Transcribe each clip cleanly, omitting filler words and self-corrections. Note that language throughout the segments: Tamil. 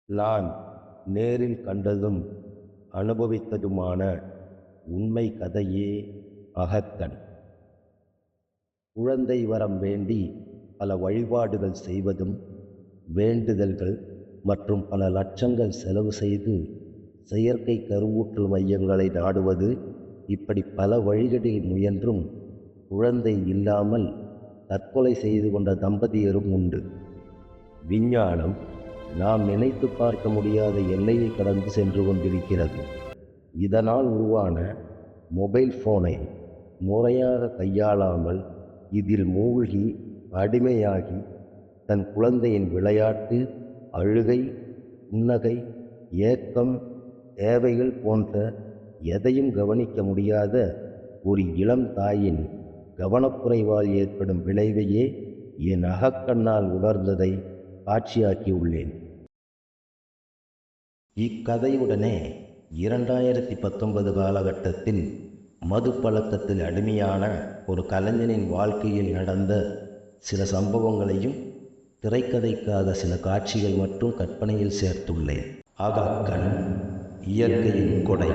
நான் நேரில் கண்டதும் அனுபவித்ததுமான உண்மை கதையே அகக்கண். குழந்தை வரம் வேண்டி பல வழிபாடுகள் செய்வதும், வேண்டுதல்கள் மற்றும் பல லட்சங்கள் செலவு செய்து செயற்கை கருவூட்டல் மையங்களை நாடுவது, இப்படி பல வழிகளில் முயன்றும் குழந்தை இல்லாமல் தற்கொலை செய்து கொண்ட தம்பதியரும் உண்டு. விஞ்ஞானம் நாம் நினைத்து பார்க்க முடியாத எல்லையை கடந்து சென்று கொண்டிருக்கிறது. இதனால் உருவான மொபைல் ஃபோனை முறையாக கையாளாமல் இதில் மூழ்கி அடிமையாகி தன் குழந்தையின் விளையாட்டு, அழுகை, புன்னகை, ஏக்கம், தேவைகள் போன்ற எதையும் கவனிக்க முடியாத ஒரு இளம் தாயின் கவனக்குறைவால் ஏற்படும் விளைவையே என் அகக்கண்ணால் உணர்ந்ததை காட்சியாக்கியுள்ளேன். இக்கதையுடனே 2019 காலகட்டத்தில் மது பழக்கத்தில் அடிமையான ஒரு கலைஞனின் வாழ்க்கையில் நடந்த சில சம்பவங்களையும் திரைக்கதைக்காக சில காட்சிகள் மட்டும் கற்பனையில் சேர்த்துள்ளேன். அகக்கண், இயற்கையின் கொடை.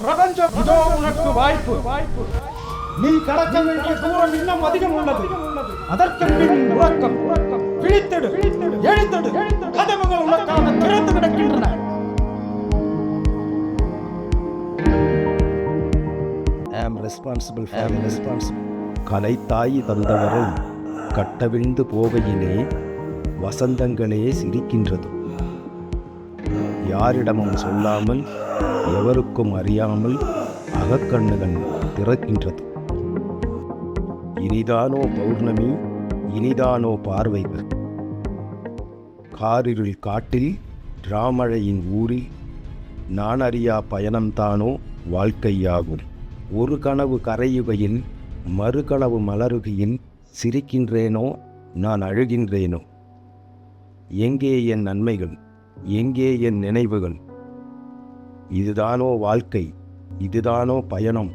பிரபஞ்சம் இதோ உனக்கு வாய்ப்பு. நீ கடக்க வேண்டிய தூரம் இன்னும் அதிகம் உள்ளது. அதற்கு பின் உறக்கம். விழித்தெடு, எழுந்தெடு. கதவுகள் உனக்காக திறந்து கிடக்கின்றன. கலைத்தாய் தந்தவரை கட்டவிழ்ந்து போகையிலே வசந்தங்களே சிரிக்கின்றது. யாரிடமும் சொல்லாமல், எவருக்கும் அறியாமல் அகக்கண்ணுகள் திறக்கின்றது. இனிதானோ பௌர்ணமி, இனிதானோ பார்வைகள். காரிருள் காட்டில், ராமழையின் ஊரில் நான் அறியா பயணம்தானோ வாழ்க்கையாகும். ஒரு கனவு கரையுகையில், மறுகனவு மலருகையில் சிரிக்கின்றேனோ, நான் அழுகின்றேனோ. எங்கே என் நன்மைகள், எங்கே என் நினைவுகள்? இதுதானோ வாழ்க்கை, இதுதானோ பயணம்?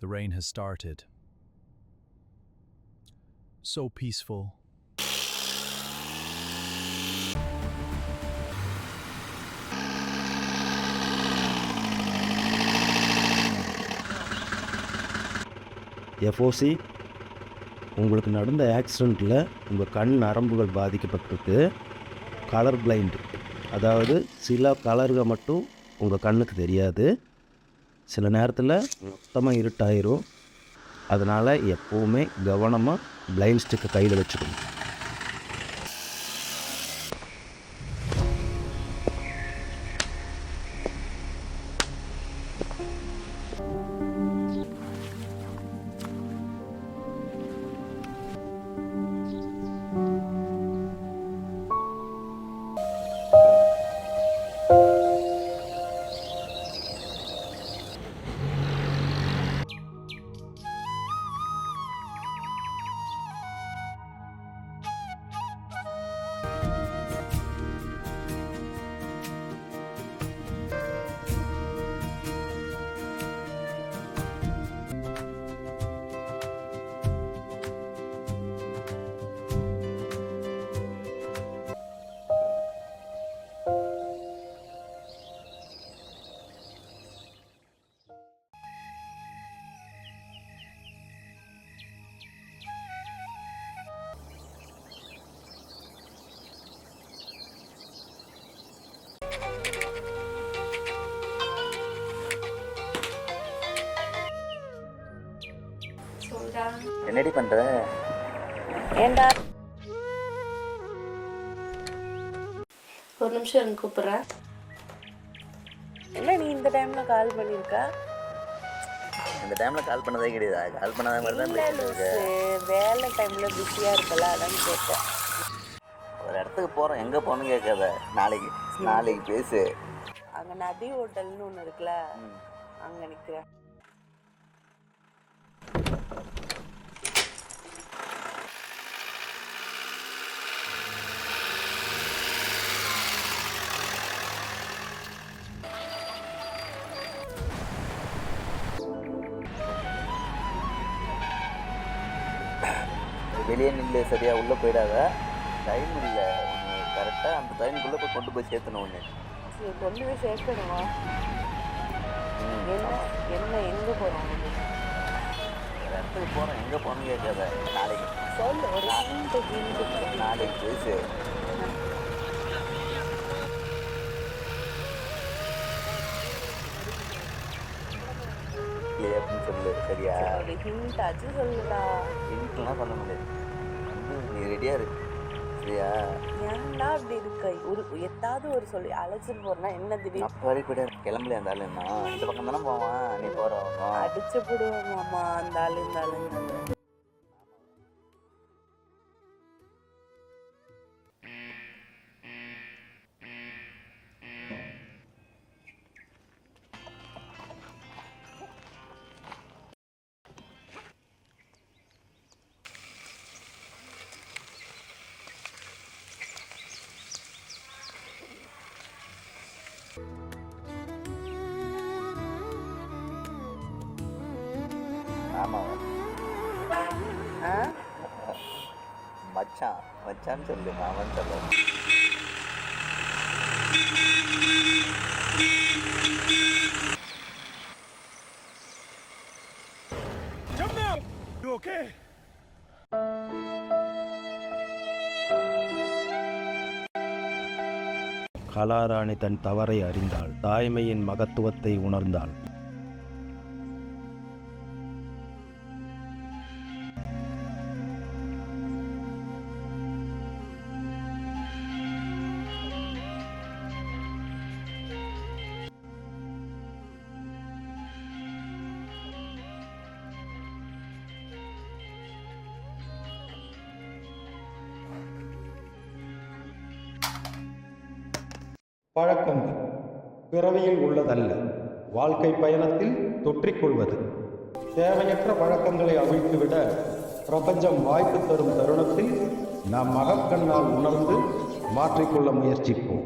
The rain has started. So peaceful. FOC, உங்களுக்கு நடந்த ஆக்சிடெண்ட்டில் உங்கள் கண் நரம்புகள் பாதிக்கப்பட்டிருக்கு. கலர் பிளைண்ட், அதாவது சில கலர்கள் மட்டும் உங்கள் கண்ணுக்கு தெரியாது. சில நேரத்தில் மொத்தமாக இருட்டாயிரும். அதனால் எப்போவுமே கவனமாக பிளைண்ட் ஸ்டிக்கை கையில் வச்சுக்கணும். என்னடி பண்ற? ஏண்டா ஒரு நிமிஷம் எனக்கு கூப்பிடுறேன். என்ன நீ இந்த டைம்ல கால் பண்ணிருக்க? இந்த டைம்ல கால் பண்ணதே கிடையாது. கால் பண்ணாத மாதிரி தான் பேசிட்டு. வேலை டைம்ல பிஸியா இருக்கல, அதான் கேட்டேன். ஒரு இடத்துக்கு போறோம், எங்க போகணும்னு கேட்காத. நாளைக்கு பேசு. அங்க நதி ஹோட்டல்னு ஒண்ணு இருக்குல்ல, அங்க நிக்கிறேன். வெளியே நின்று சரியா உள்ளே போயிடாத. டைம் இல்லை ஒன்று. கரெக்டாக அந்த டைமுக்குள்ளே போய் கொண்டு போய் சேர்த்தணும் ஒன்று. சரி, கொண்டு போய் சேர்க்கணுமா? என்ன எங்கே போகிறோம்? ஒரு இடத்துக்கு போகிறோம், எங்கே போகணும்னு கேட்காத. நாளைக்கு சொல்லு, ஒரு நாளைக்கு பேசு. அப்படின்னு சொல்லு, சரியா? ஒரு ஹிண்ட் ஆச்சு சொல்லுடா. ஹிண்ட்லாம் சொல்ல முடியாது. நீ ரெடியாக இரு, சரியா? ஏன்டா அப்படி இருக்க? எதாவது ஒரு சொல்லி அழைச்சிட்டு போறேன்னா என்ன திடீர்னு? அப்போ வரைக்கும் போய்ட்டு கிளம்பலையா அந்த ஆள்? என்ன இந்த பக்கம் தானே போவான், நீ போகிறவங்க அடிச்சு போடுவாமாம்மா அந்த ஆளு இந்த ஆளுங்க. ஆமாம், மச்சான்னு சொல்லு, மாமன்னு சொல்லு. கலாராணி தன் தவறை அறிந்தாள். தாய்மையின் மகத்துவத்தை உணர்ந்தாள். பழக்கங்கள் பிறவியில் உள்ளதல்ல, வாழ்க்கை பயணத்தில் தொற்றிக்கொள்வது. தேவையற்ற பழக்கங்களை அவிழ்த்துவிட பிரபஞ்சம் வாய்ப்பு தரும் தருணத்தில் நாம் மகக்கண்ணால் உணர்ந்து மாற்றிக்கொள்ள முயற்சிப்போம்.